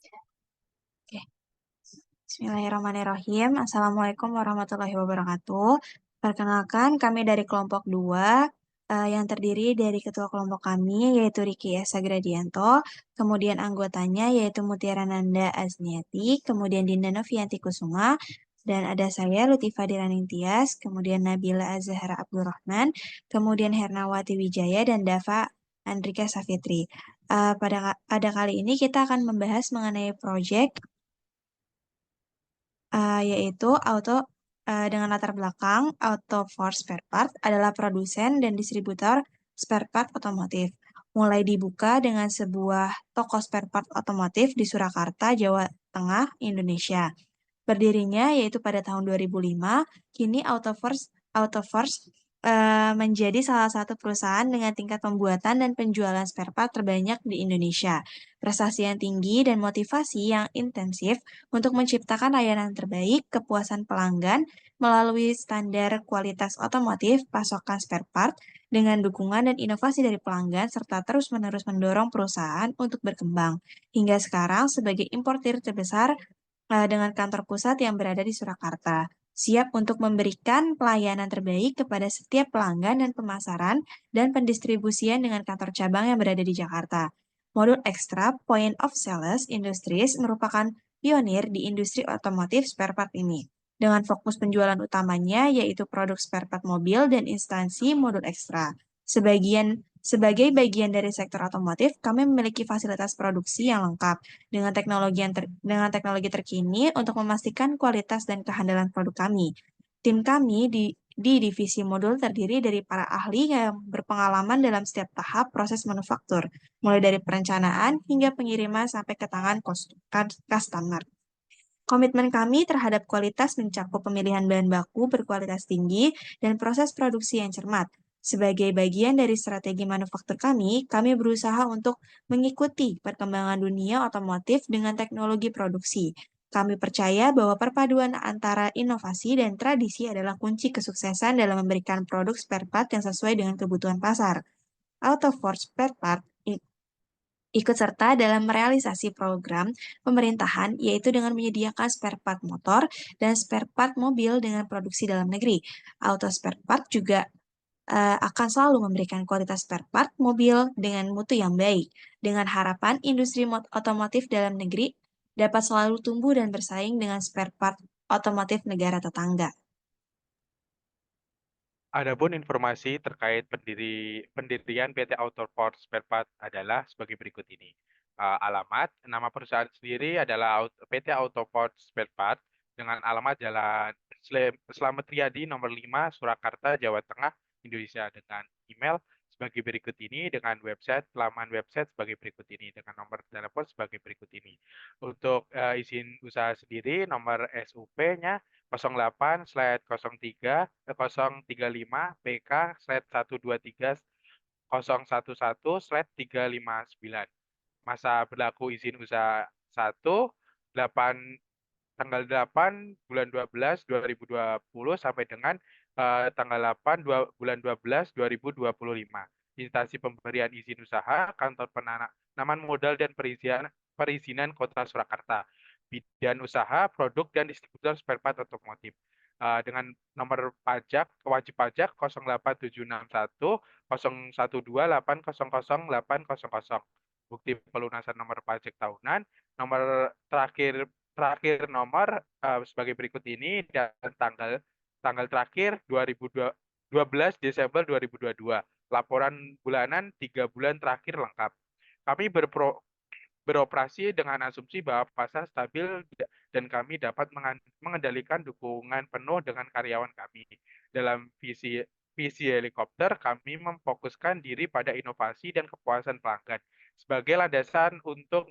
Oke, Bismillahirrahmanirrahim. Assalamualaikum warahmatullahi wabarakatuh. Perkenalkan, kami dari kelompok 2, yang terdiri dari ketua kelompok kami, yaitu Riki Esa Gradianto, kemudian anggotanya yaitu Mutiara Nanda Azniati, kemudian Dinda Novianti Kusuma, dan ada saya Lutifa Diraning Tias, kemudian Nabila Azhara Abdurrahman, kemudian Hernawati Wijaya, dan Dava Andrika Safitri. Pada kali ini kita akan membahas mengenai proyek yaitu dengan latar belakang Auto Force Spare Part adalah produsen dan distributor spare part otomotif. Mulai dibuka dengan sebuah toko spare part otomotif di Surakarta, Jawa Tengah, Indonesia. Berdirinya yaitu pada tahun 2005, kini Autoforce menjadi salah satu perusahaan dengan tingkat pembuatan dan penjualan spare part terbanyak di Indonesia. Prestasi yang tinggi dan motivasi yang intensif untuk menciptakan layanan terbaik, kepuasan pelanggan melalui standar kualitas otomotif, pasokan spare part, dengan dukungan dan inovasi dari pelanggan, serta terus-menerus mendorong perusahaan untuk berkembang. Hingga sekarang sebagai importir terbesar dengan kantor pusat yang berada di Surakarta, siap untuk memberikan pelayanan terbaik kepada setiap pelanggan dan pemasaran dan pendistribusian dengan kantor cabang yang berada di Jakarta. Modul ekstra Point of Sales Industries merupakan pionir di industri otomotif spare part ini, dengan fokus penjualan utamanya yaitu produk spare part mobil dan instansi modul ekstra. Sebagai bagian dari sektor otomotif, kami memiliki fasilitas produksi yang lengkap dengan teknologi terkini untuk memastikan kualitas dan kehandalan produk kami. Tim kami di divisi modul terdiri dari para ahli yang berpengalaman dalam setiap tahap proses manufaktur, mulai dari perencanaan hingga pengiriman sampai ke tangan customer. Komitmen kami terhadap kualitas mencakup pemilihan bahan baku berkualitas tinggi dan proses produksi yang cermat. Sebagai bagian dari strategi manufaktur kami berusaha untuk mengikuti perkembangan dunia otomotif dengan teknologi produksi. Kami percaya bahwa perpaduan antara inovasi dan tradisi adalah kunci kesuksesan dalam memberikan produk spare part yang sesuai dengan kebutuhan pasar. Autoforce Spare Part ikut serta dalam merealisasi program pemerintahan, yaitu dengan menyediakan spare part motor dan spare part mobil dengan produksi dalam negeri. Auto Spare Part juga akan selalu memberikan kualitas spare part mobil dengan mutu yang baik, dengan harapan industri otomotif dalam negeri dapat selalu tumbuh dan bersaing dengan spare part otomotif negara tetangga. Adapun informasi terkait pendirian PT Autoport Spare Part adalah sebagai berikut ini. Alamat, nama perusahaan sendiri adalah PT Autoport Spare Part dengan alamat Jalan Slamet Riyadi nomor 5 Surakarta, Jawa Tengah, Indonesia, dengan email sebagai berikut ini, dengan laman website sebagai berikut ini, dengan nomor telepon sebagai berikut ini. Untuk izin usaha sendiri, nomor SUP-nya 08/03/035 PK/123/011/359. Masa berlaku izin usaha 1 8 tanggal 8 bulan 12 2020 sampai dengan tanggal 8 bulan 12 2025. Instansi pemberian izin usaha Kantor Penanaman Modal dan Perizinan Kota Surakarta. Bidang usaha, produk dan distributor spare part otomotif. Dengan nomor pajak wajib pajak 08761 012800800. Bukti pelunasan nomor pajak tahunan, nomor terakhir terakhir nomor sebagai berikut ini, dan tanggal tanggal terakhir 12 Desember 2022. Laporan bulanan 3 bulan terakhir lengkap. Kami beroperasi dengan asumsi bahwa pasar stabil dan kami dapat mengendalikan dukungan penuh dengan karyawan kami. Dalam visi helikopter, kami memfokuskan diri pada inovasi dan kepuasan pelanggan sebagai landasan untuk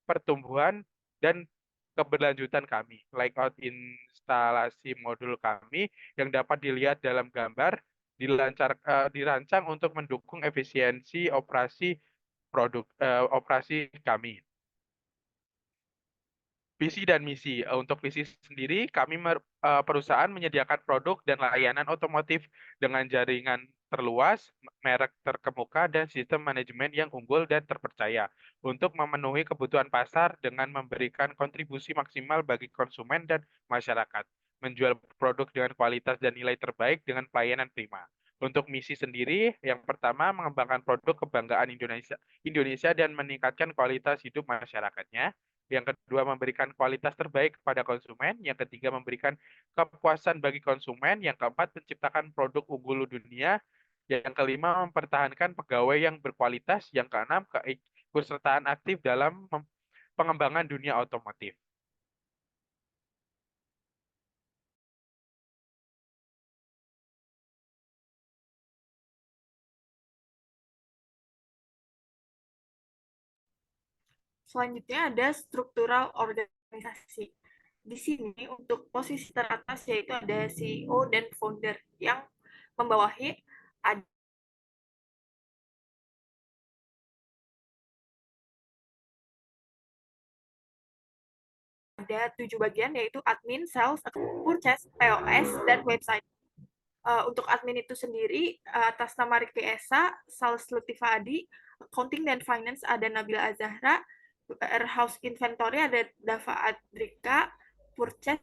pertumbuhan dan keberlanjutan kami. Layout instalasi modul kami yang dapat dilihat dalam gambar dirancang untuk mendukung efisiensi operasi kami. Visi dan misi. Untuk visi sendiri, kami perusahaan menyediakan produk dan layanan otomotif dengan jaringan terluas, merek terkemuka, dan sistem manajemen yang unggul dan terpercaya untuk memenuhi kebutuhan pasar dengan memberikan kontribusi maksimal bagi konsumen dan masyarakat. Menjual produk dengan kualitas dan nilai terbaik dengan pelayanan prima. Untuk misi sendiri, yang pertama mengembangkan produk kebanggaan Indonesia dan meningkatkan kualitas hidup masyarakatnya. Yang kedua, memberikan kualitas terbaik kepada konsumen. Yang ketiga, memberikan kepuasan bagi konsumen. Yang keempat, menciptakan produk unggul dunia. Yang kelima, mempertahankan pegawai yang berkualitas. Yang keenam, keikutsertaan aktif dalam pengembangan dunia otomotif. Selanjutnya ada struktural organisasi. Di sini untuk posisi teratas yaitu ada CEO dan founder yang membawahi ada 7 bagian yaitu admin, sales, purchase, POS, dan website. Untuk admin itu sendiri atas nama Riki Esa, sales Lutifa Adi, accounting dan finance ada Nabila Azahra, warehouse inventory ada Dava Adrika, purchase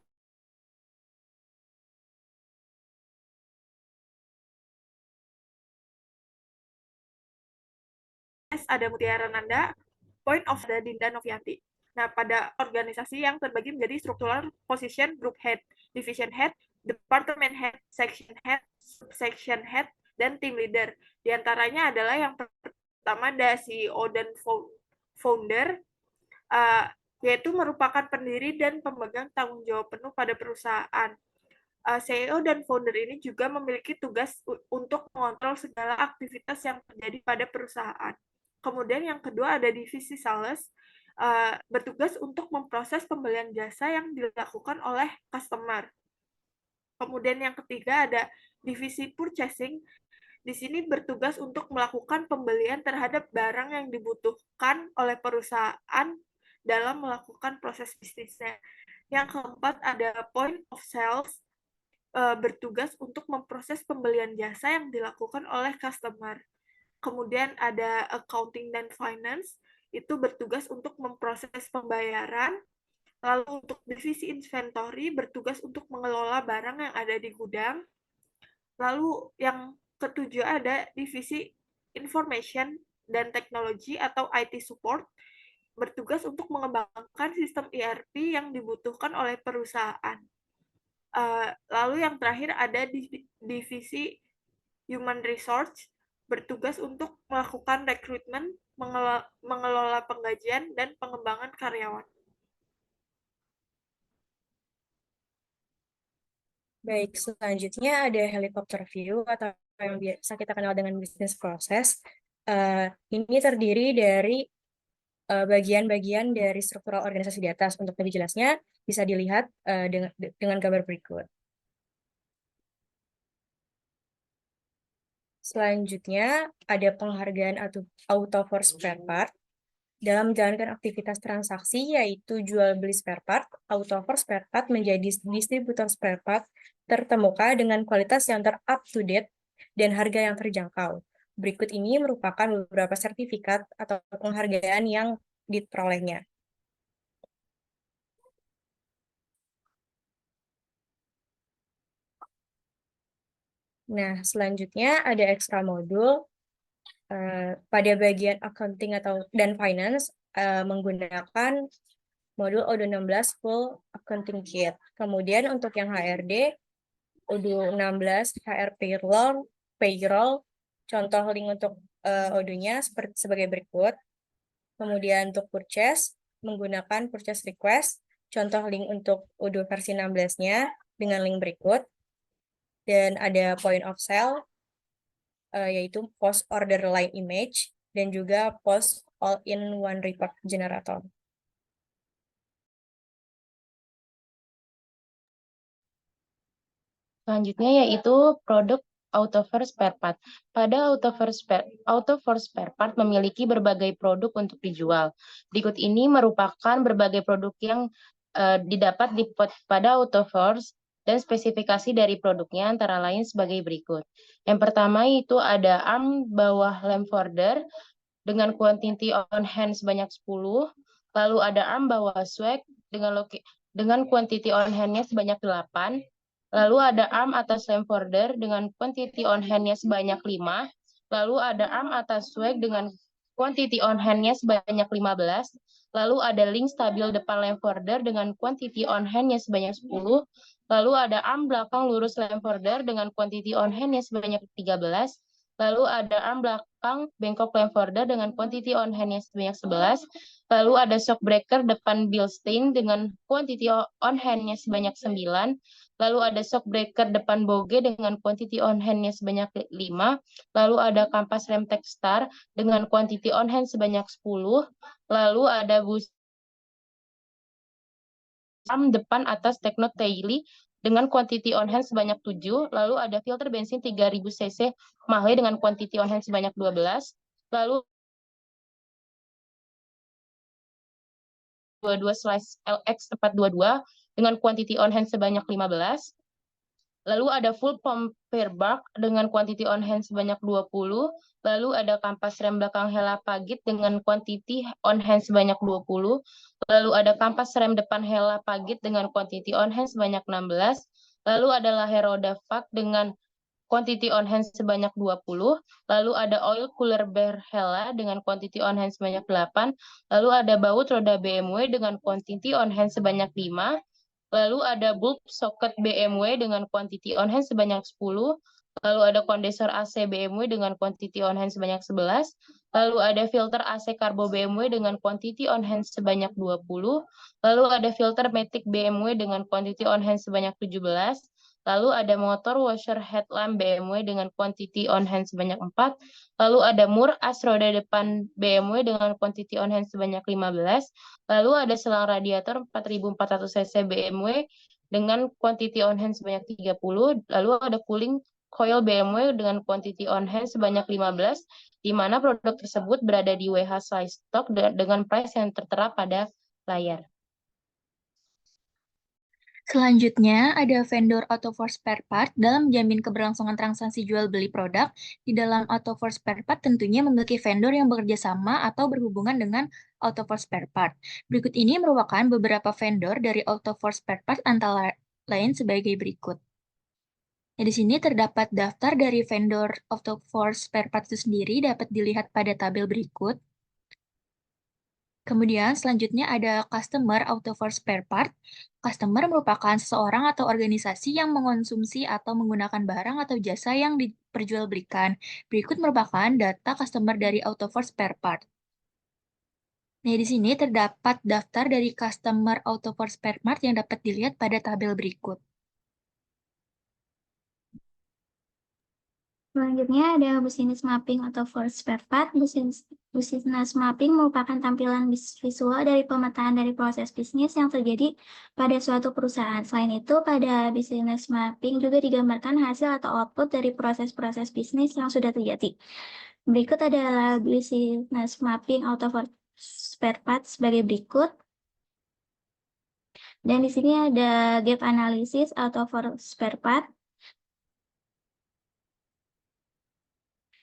ada Mutiara Nanda, point of the Dinda Novianti. Nah, pada organisasi yang terbagi menjadi struktural position, group head, division head, department head, section head, subsection head, dan team leader. Di antaranya adalah yang pertama ada CEO dan founder, yaitu merupakan pendiri dan pemegang tanggung jawab penuh pada perusahaan. CEO dan founder ini juga memiliki tugas untuk mengontrol segala aktivitas yang terjadi pada perusahaan. Kemudian yang kedua ada divisi sales, bertugas untuk memproses pembelian jasa yang dilakukan oleh customer. Kemudian yang ketiga ada divisi purchasing, di sini bertugas untuk melakukan pembelian terhadap barang yang dibutuhkan oleh perusahaan dalam melakukan proses bisnisnya. Yang keempat ada point of sales, bertugas untuk memproses pembelian jasa yang dilakukan oleh customer. Kemudian ada accounting dan finance, itu bertugas untuk memproses pembayaran. Lalu untuk divisi inventory bertugas untuk mengelola barang yang ada di gudang. Lalu yang ketujuh ada divisi information dan teknologi atau IT support, bertugas untuk mengembangkan sistem ERP yang dibutuhkan oleh perusahaan. Lalu yang terakhir ada divisi human resource, bertugas untuk melakukan rekrutmen, mengelola penggajian, dan pengembangan karyawan. Baik, selanjutnya ada helicopter view atau yang biasa kita kenal dengan business process. Ini terdiri dari bagian-bagian dari struktural organisasi di atas. Untuk lebih jelasnya, bisa dilihat dengan gambar berikut. Selanjutnya, ada penghargaan Auto for Spare Part. Dalam menjalankan aktivitas transaksi, yaitu jual beli spare part, Auto for Spare Part menjadi distributor spare part terkemuka dengan kualitas yang up to date dan harga yang terjangkau. Berikut ini merupakan beberapa sertifikat atau penghargaan yang diperolehnya. Nah, selanjutnya ada extra modul. Pada bagian accounting dan finance menggunakan modul Odoo 16 full accounting kit. Kemudian untuk yang HRD, Odoo 16 HR payroll, contoh link untuk Odoo-nya sebagai berikut. Kemudian untuk purchase, menggunakan purchase request, contoh link untuk Odoo versi 16-nya dengan link berikut. Dan ada point of sale, yaitu post order line image, dan juga post all-in-one report generator. Selanjutnya yaitu produk AutoFor Spare Part. Pada AutoFor Spare Part memiliki berbagai produk untuk dijual. Berikut ini merupakan berbagai produk yang didapat pada AutoForce dan spesifikasi dari produknya antara lain sebagai berikut. Yang pertama itu ada arm bawah lamforder dengan quantity on hand sebanyak 10, lalu ada arm bawah swag dengan quantity on hand-nya sebanyak 8, lalu ada arm atas lamforder dengan quantity on hand-nya sebanyak 5, lalu ada arm atas swag dengan quantity on hand-nya sebanyak 15, lalu ada link stabil depan lamforder dengan quantity on hand-nya sebanyak 10, lalu ada arm belakang lurus lamforder dengan quantity on hand-nya sebanyak 13, lalu ada arm belakang bengkok lamforder dengan quantity on hand-nya sebanyak 11, lalu ada shock breaker depan Bilstein dengan quantity on hand-nya sebanyak 9, lalu ada shock breaker depan Boge dengan quantity on hand-nya sebanyak 5, lalu ada kampas rem Techstar dengan quantity on hand sebanyak 10, lalu ada bus arm depan atas Techno Daily dengan quantity on hand sebanyak 7, lalu ada filter bensin 3000 cc Mahle dengan quantity on hand sebanyak 12, lalu 22/LX422 dengan quantity on hand sebanyak 15, lalu ada full pumper bar dengan quantity on hand sebanyak 20, lalu ada kampas rem belakang Hella Pagid dengan quantity on hand sebanyak 20, lalu ada kampas rem depan Hella Pagid dengan quantity on hand sebanyak 16, lalu ada laher roda fak dengan quantity on hand sebanyak 20, lalu ada oil cooler bar Hella dengan quantity on hand sebanyak 8, lalu ada baut roda BMW dengan quantity on hand sebanyak 5, lalu ada bulb socket BMW dengan quantity on hand sebanyak 10, lalu ada kondensor AC BMW dengan quantity on hand sebanyak 11, lalu ada filter AC Carbo BMW dengan quantity on hand sebanyak 20, lalu ada filter Matic BMW dengan quantity on hand sebanyak 17, lalu ada motor washer headlamp BMW dengan quantity on hand sebanyak 4, lalu ada mur as roda depan BMW dengan quantity on hand sebanyak 15, lalu ada selang radiator 4400 cc BMW dengan quantity on hand sebanyak 30, lalu ada cooling coil BMW dengan quantity on hand sebanyak 15, di mana produk tersebut berada di WH size stock dengan price yang tertera pada layar. Selanjutnya, ada vendor AutoForce Spare Part dalam menjamin keberlangsungan transaksi jual beli produk. Di dalam AutoForce Spare Part tentunya memiliki vendor yang bekerja sama atau berhubungan dengan AutoForce Spare Part. Berikut ini merupakan beberapa vendor dari AutoForce Spare Part antara lain sebagai berikut. Di sini terdapat daftar dari vendor AutoForce Spare Part itu sendiri, dapat dilihat pada tabel berikut. Kemudian selanjutnya ada customer AutoForce Spare Part. Customer merupakan seseorang atau organisasi yang mengonsumsi atau menggunakan barang atau jasa yang diperjualbelikan. Berikut merupakan data customer dari AutoForce Spare Part. Nah, di sini terdapat daftar dari customer AutoForce Spare Part yang dapat dilihat pada tabel berikut. Selanjutnya ada business mapping AutoForce Spare Part. Business mapping merupakan tampilan visual dari pemetaan dari proses bisnis yang terjadi pada suatu perusahaan. Selain itu, pada business mapping juga digambarkan hasil atau output dari proses-proses bisnis yang sudah terjadi. Berikut adalah business mapping AutoForce Spare Part sebagai berikut. Dan di sini ada gap analysis AutoForce Spare Part.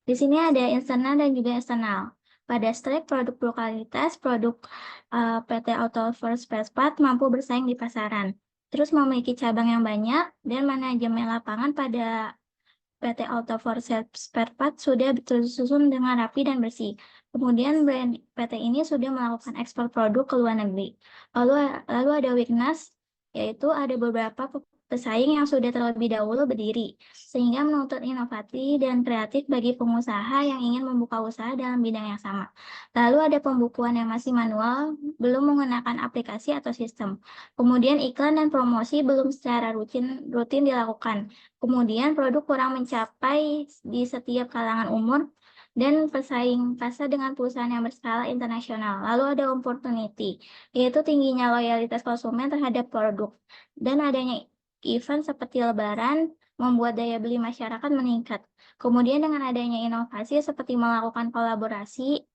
Di sini ada internal dan juga eksternal. Pada strike produk lokalitas, produk PT AutoForce Spare Part mampu bersaing di pasaran. Terus memiliki cabang yang banyak dan manajemen lapangan pada PT AutoForce Spare Part sudah tersusun dengan rapi dan bersih. Kemudian brand PT ini sudah melakukan ekspor produk ke luar negeri. Lalu ada weakness, yaitu ada beberapa pesaing yang sudah terlebih dahulu berdiri, sehingga menuntut inovasi dan kreatif bagi pengusaha yang ingin membuka usaha dalam bidang yang sama. Lalu ada pembukuan yang masih manual, belum menggunakan aplikasi atau sistem. Kemudian iklan dan promosi belum secara rutin dilakukan. Kemudian produk kurang mencapai di setiap kalangan umur, dan pesaing pasar dengan perusahaan yang berskala internasional. Lalu ada opportunity, yaitu tingginya loyalitas konsumen terhadap produk, dan adanya event seperti Lebaran membuat daya beli masyarakat meningkat. Kemudian dengan adanya inovasi seperti melakukan kolaborasi,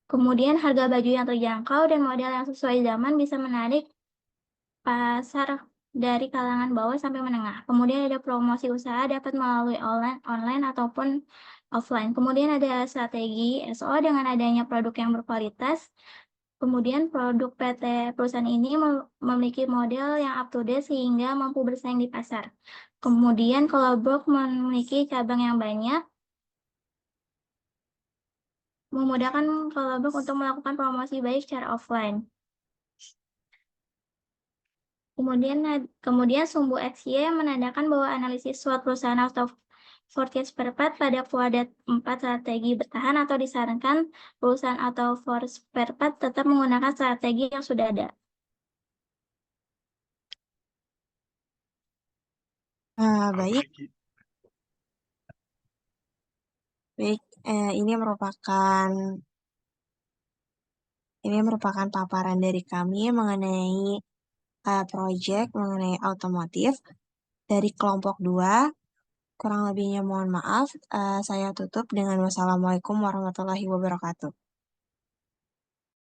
kemudian harga baju yang terjangkau dan model yang sesuai zaman bisa menarik pasar dari kalangan bawah sampai menengah. Kemudian ada promosi usaha dapat melalui online ataupun offline. Kemudian ada strategi SO dengan adanya produk yang berkualitas. Kemudian produk PT perusahaan ini memiliki model yang up to date sehingga mampu bersaing di pasar. Kemudian kalau Blok memiliki cabang yang banyak, memudahkan kalau Blok untuk melakukan promosi baik secara offline. Kemudian sumbu XY menandakan bahwa analisis SWOT perusahaan atau forecast spare part pada kuadrat 4 strategi bertahan atau disarankan perusahaan atau for spare part tetap menggunakan strategi yang sudah ada. Baik, ini merupakan paparan dari kami mengenai proyek mengenai otomotif dari kelompok 2. Kurang lebihnya mohon maaf. Saya tutup dengan wassalamualaikum warahmatullahi wabarakatuh.